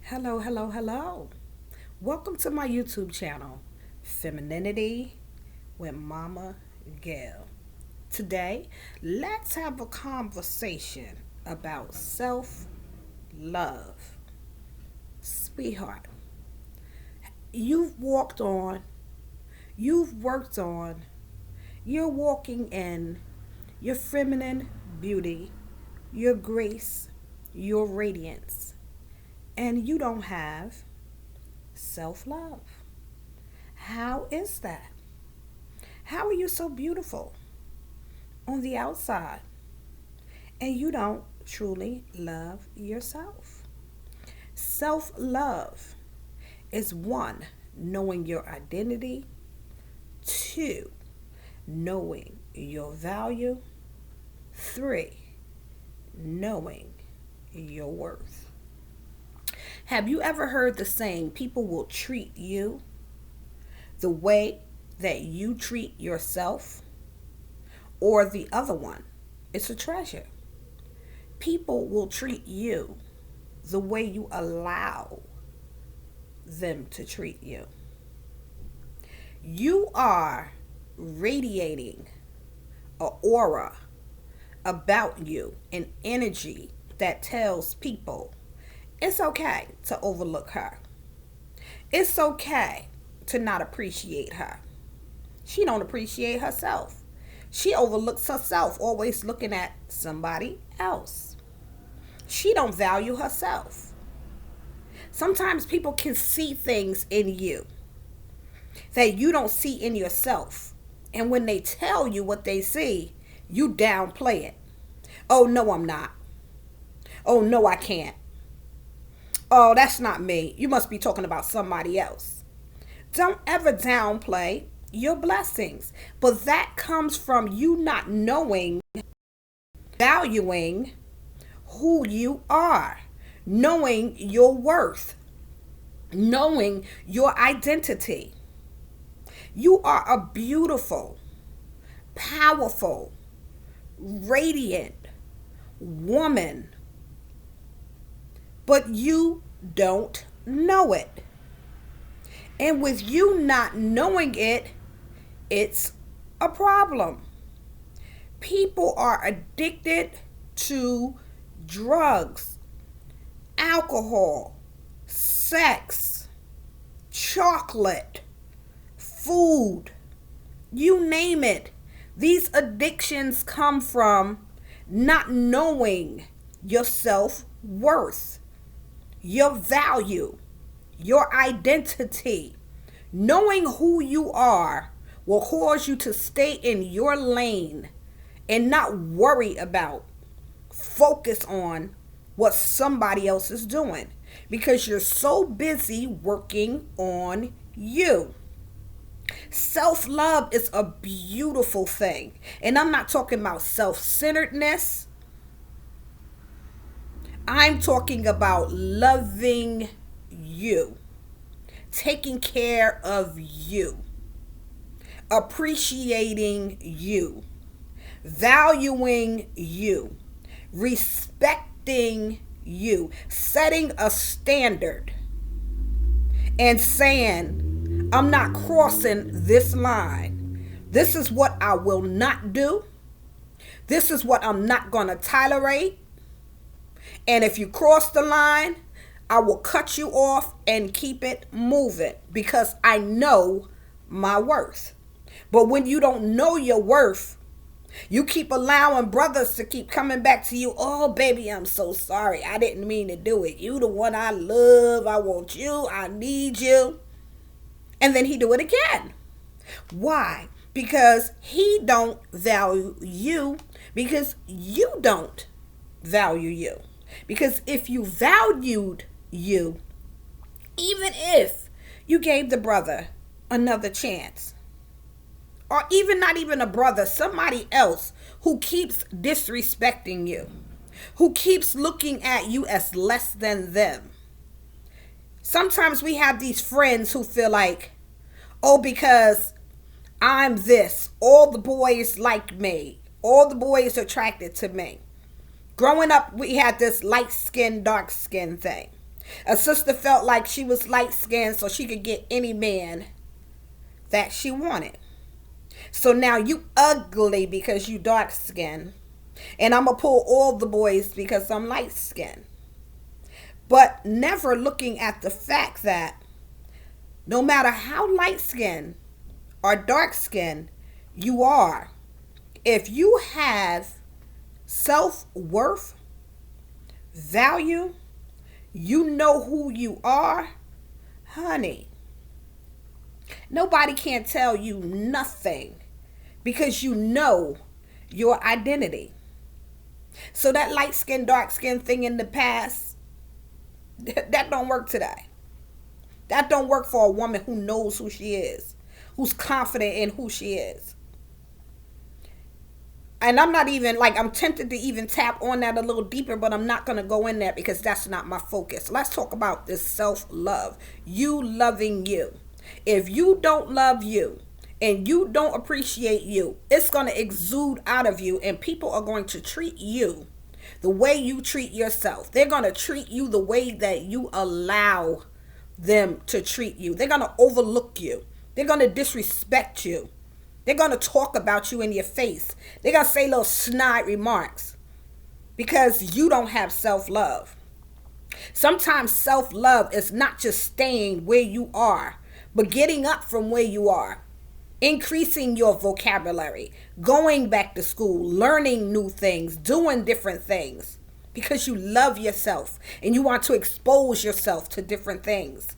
Hello, hello, hello. Welcome to my YouTube channel, Femininity with Momma Gail. Today, let's have a conversation about self love. Sweetheart, you've walked on, you've worked on, you're walking in your feminine beauty, your grace, your radiance, and you don't have self love. How is that? How are you so beautiful on the outside and you don't truly love yourself? Self love is one, knowing your identity, two, knowing your value, three, knowing your worth. Have you ever heard the saying, people will treat you the way that you treat yourself? Or the other one, it's a treasure. People will treat you the way you allow them to treat you. You are radiating an aura about you, an energy that tells people it's okay to overlook her. It's okay to not appreciate her. She don't appreciate herself. She overlooks herself, always looking at somebody else. She don't value herself. Sometimes people can see things in you that you don't see in yourself. And when they tell you what they see, you downplay it. Oh, no, I'm not. Oh, no, I can't. Oh, that's not me. You must be talking about somebody else. Don't ever downplay your blessings. But that comes from you not knowing, valuing who you are, knowing your worth, knowing your identity. You are a beautiful, powerful, radiant woman, but you don't know it. And with you not knowing it, it's a problem. People are addicted to drugs, alcohol, sex, chocolate, food, you name it. These addictions come from not knowing your self worth, your value, your identity. Knowing who you are will cause you to stay in your lane and not worry about, focus on what somebody else is doing because you're so busy working on you. Self love is a beautiful thing. And I'm not talking about self centeredness, I'm talking about loving you, taking care of you, appreciating you, valuing you, respecting you, setting a standard and saying, I'm not crossing this line. This is what I will not do. This is what I'm not going to tolerate. And if you cross the line, I will cut you off and keep it moving because I know my worth. But when you don't know your worth, you keep allowing brothers to keep coming back to you. Oh, baby, I'm so sorry. I didn't mean to do it. You the one I love. I want you. I need you. And then he do it again. Why? Because he don't value you because you don't value you. Because if you valued you, even if you gave the brother another chance, or even not even a brother, somebody else who keeps disrespecting you, who keeps looking at you as less than them. Sometimes we have these friends who feel like, oh, because I'm this, all the boys like me, all the boys are attracted to me. Growing up, we had this light skin, dark skin thing. A sister felt like she was light skinned so she could get any man that she wanted. So now you ugly because you dark skinned. And I'm going to pull all the boys because I'm light skinned. But never looking at the fact that no matter how light skinned or dark skinned you are, if you have self-worth, value, you know who you are, honey, nobody can tell you nothing because you know your identity. So that light skin, dark skin thing in the past, that don't work today. That don't work for a woman who knows who she is, who's confident in who she is. And I'm not even, like, I'm tempted to even tap on that a little deeper, but I'm not going to go in there because that's not my focus. Let's talk about this self-love. You loving you. If you don't love you and you don't appreciate you, it's going to exude out of you, and people are going to treat you the way you treat yourself. They're going to treat you the way that you allow them to treat you. They're going to overlook you. They're going to disrespect you. They're going to talk about you in your face. They're going to say little snide remarks because you don't have self-love. Sometimes self-love is not just staying where you are, but getting up from where you are, increasing your vocabulary, going back to school, learning new things, doing different things because you love yourself and you want to expose yourself to different things.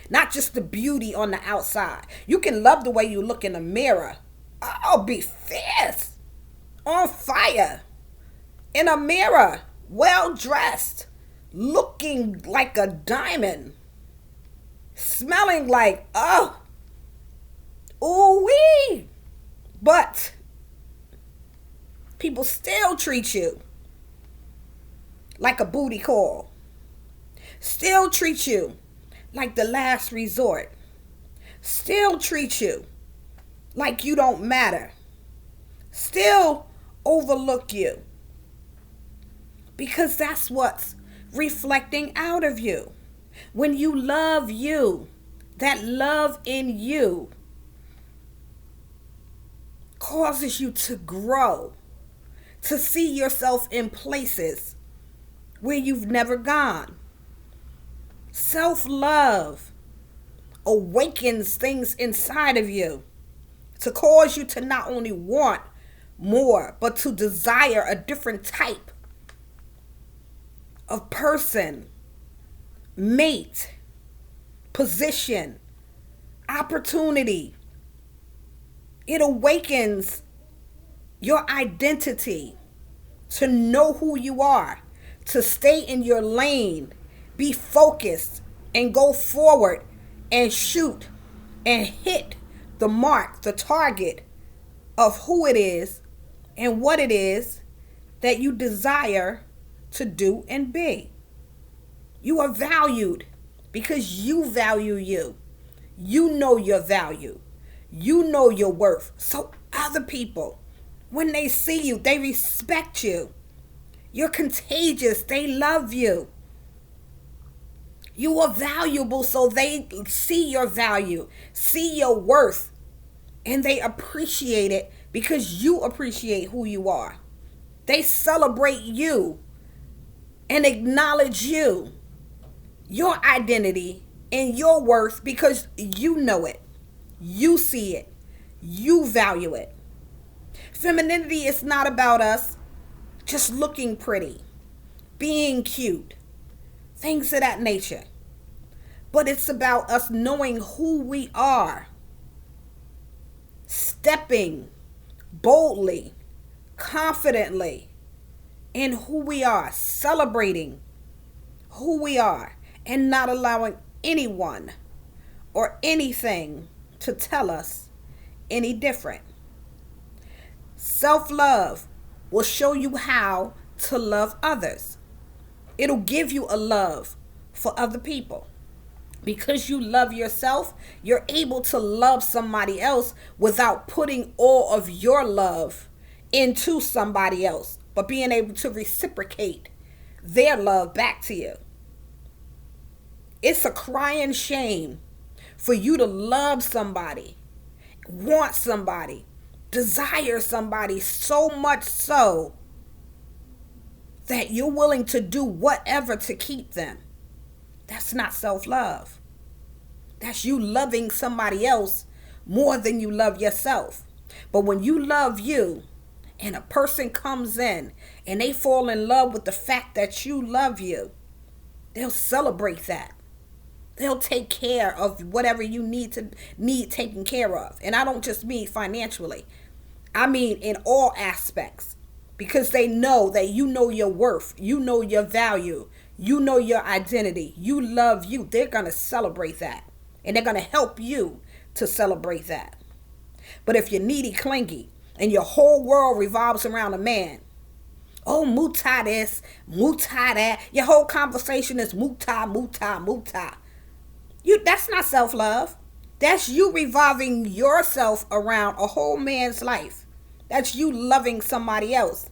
Not just the beauty on the outside. You can love the way you look in the mirror. Oh, be fierce, on fire, in a mirror, well dressed, looking like a diamond, smelling like, oh, ooh-wee. But people still treat you like a booty call. Still treat you like the last resort. Still treat you like you don't matter. Still overlook you. Because that's what's reflecting out of you. When you love you, that love in you causes you to grow, to see yourself in places where you've never gone. Self-love awakens things inside of you to cause you to not only want more, but to desire a different type of person, mate, position, opportunity. It awakens your identity to know who you are, to stay in your lane, be focused, and go forward and shoot and hit the mark, the target of who it is and what it is that you desire to do and be. You are valued because you value you. You know your value. You know your worth. So other people, when they see you, they respect you. You're contagious. They love you. You are valuable, so they see your value, see your worth, and they appreciate it because you appreciate who you are. They celebrate you and acknowledge you, your identity, and your worth because you know it, you see it, you value it. Femininity is not about us just looking pretty, being cute, things of that nature. But it's about us knowing who we are, stepping boldly, confidently in who we are, celebrating who we are, and not allowing anyone or anything to tell us any different. Self-love will show you how to love others. It'll give you a love for other people. Because you love yourself, you're able to love somebody else without putting all of your love into somebody else, but being able to reciprocate their love back to you. It's a crying shame for you to love somebody, want somebody, desire somebody so much so that you're willing to do whatever to keep them. That's not self-love. That's you loving somebody else more than you love yourself. But when you love you and a person comes in and they fall in love with the fact that you love you, they'll celebrate that. They'll take care of whatever you need taken care of. And I don't just mean financially. I mean in all aspects. Because they know that you know your worth. You know your value. You know your identity. You love you. They're going to celebrate that. And they're going to help you to celebrate that. But if you're needy, clingy, and your whole world revolves around a man, oh, muta this, muta that, your whole conversation is muta, muta, muta. That's not self-love. That's you revolving yourself around a whole man's life. That's you loving somebody else,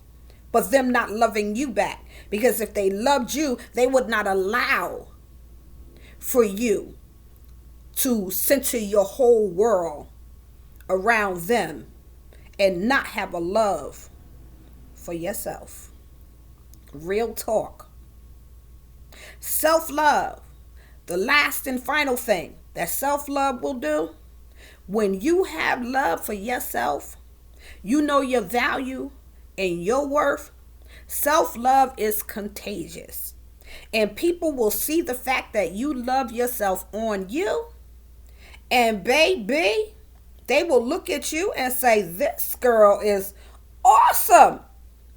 but them not loving you back. Because if they loved you, they would not allow for you to center your whole world around them and not have a love for yourself. Real talk. Self-love. The last and final thing that self-love will do, when you have love for yourself, you know your value and your worth, self-love is contagious. And people will see the fact that you love yourself on you. And baby, they will look at you and say, this girl is awesome.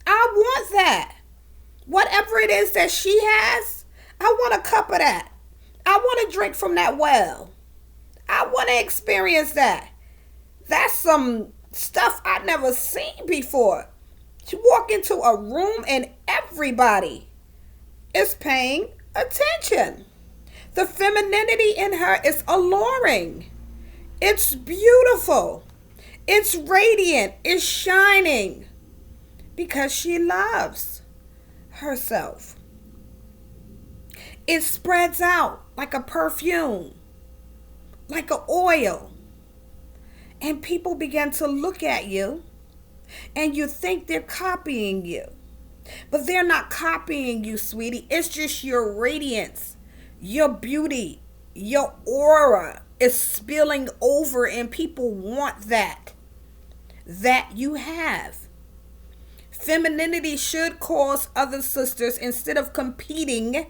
I want that. Whatever it is that she has, I want a cup of that. I want to drink from that well. I want to experience that. That's some stuff I never seen before. You walk into a room and everybody is paying attention. The femininity in her is alluring. It's beautiful. It's radiant. It's shining because she loves herself. It spreads out like a perfume, like an oil. And people begin to look at you and you think they're copying you. But they're not copying you, sweetie. It's just your radiance, your beauty, your aura is spilling over and people want that you have. Femininity should cause other sisters, instead of competing,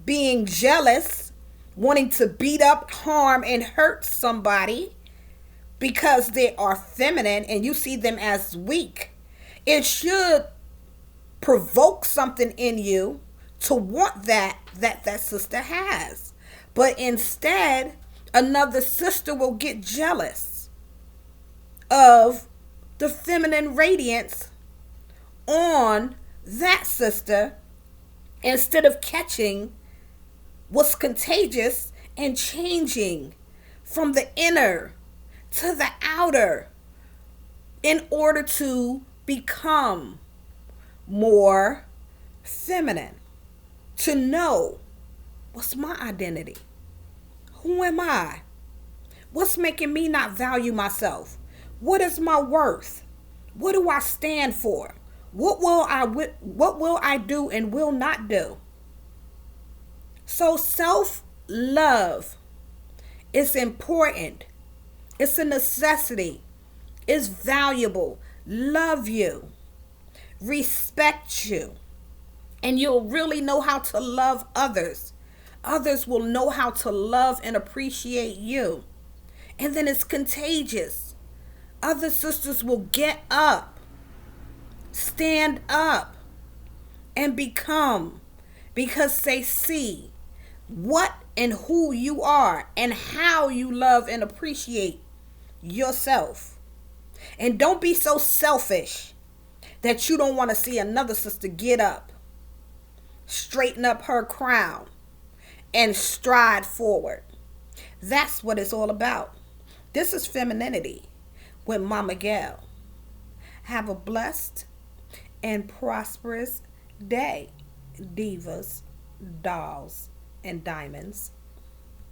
being jealous, wanting to beat up, harm, and hurt somebody because they are feminine and you see them as weak. It should provoke something in you to want that sister has. But instead, another sister will get jealous of the feminine radiance on that sister instead of catching what's contagious and changing from the inner to the outer in order to become more feminine. To know, what's my identity? Who am I? What's making me not value myself? What is my worth? What do I stand for? What will I do and will not do? So self-love is important. It's a necessity. It's valuable. Love you. Respect you. And you'll really know how to love others. Others will know how to love and appreciate you. And then it's contagious. Other sisters will get up, stand up, and become, because they see what and who you are and how you love and appreciate yourself. And don't be so selfish that you don't want to see another sister get up, straighten up her crown, and stride forward. That's what it's all about. This is Femininity with Momma Gail. Have a blessed and prosperous day, divas, dolls, and diamonds.